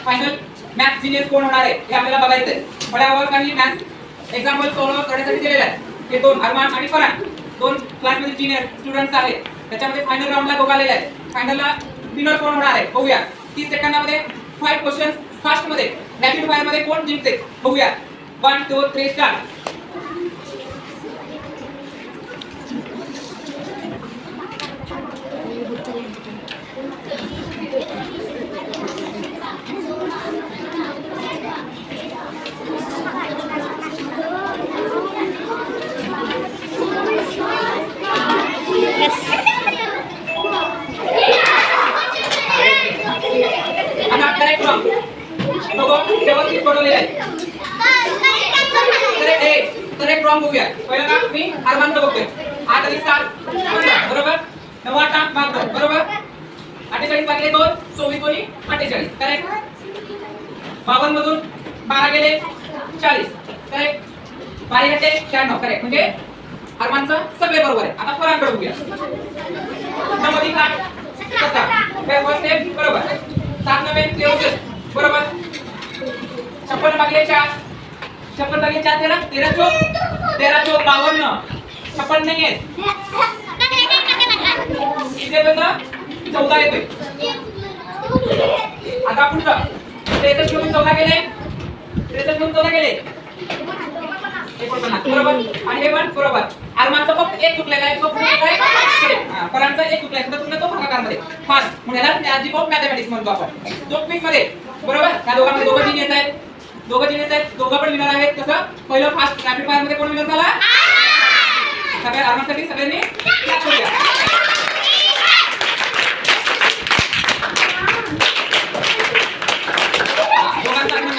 Final maths genius कोण होणार आहे हे आपल्याला बघायचंय. फळ्यावर काही मॅथ्स एक्झाम्पल सॉल्व्ह करण्यासाठी दिलेले आहे. हे दोन अरमान आणि फरहान दोन क्लासमध्ये जीनियस स्टुडंट्स आहेत. त्याच्यामध्ये फायनल राऊंडला दोघ आलेले आहेत. फायनलला विनर कोण होणार आहे बघूया. 30 सेकंदामध्ये 5 क्वेश्चन्स फास्ट मध्ये रॅपिड फायर मध्ये कोण जिंकते बघूया. 1 2 3 स्टार्ट. करेक्ट रॉंग दोघं व्यवस्थित बनवलेले आहेत. करेक्ट रॉंग बघूया. पहिलं का मी अरमानचं बघतोय. 8 आणि 7 बरोबर. 9 8 मार्क बरोबर. 48 भागिले 2 24 दोन्ही 48 करेक्ट. 52 मधून 12 गेले 40 करेक्ट. 12 गेले 96 करेक्ट. म्हणजे अरमानचं सगळे बरोबर आहे. आता फरहानकडे बघूया. 9 मध्ये 8 17 फर्स्ट स्टेप बरोबर. 7 9 23 बरोबर. 56 भागिले 4 56 भागिले 4 13 13 चौक 13 चौक 52 56 नाही आहे. इथे बघा 14 येतोय. आता पुढचं 63 मधून 14 गेले 63 मधून 14 गेले 49 बरोबर. आणि हे पण बरोबर. अरमानचं फक्त एक चुकलेला आहे. तो काय फरहानचं एक चुकलाय. तो भागाकारमध्ये फास्ट म्हणून याला आजी ऑफ मॅथमॅटिक्स म्हणतो आपण. जोकपिक मध्ये बरोबर. त्या दोघांमध्ये दोघं जीनियस आहेत. दोघं पण विनर आहेत. कसं पहिलं फास्ट रॅपिड फायर मध्ये कोण विनर झाला. सगळ्या अरमानसाठी सगळ्यांनी क्लॅप करूया.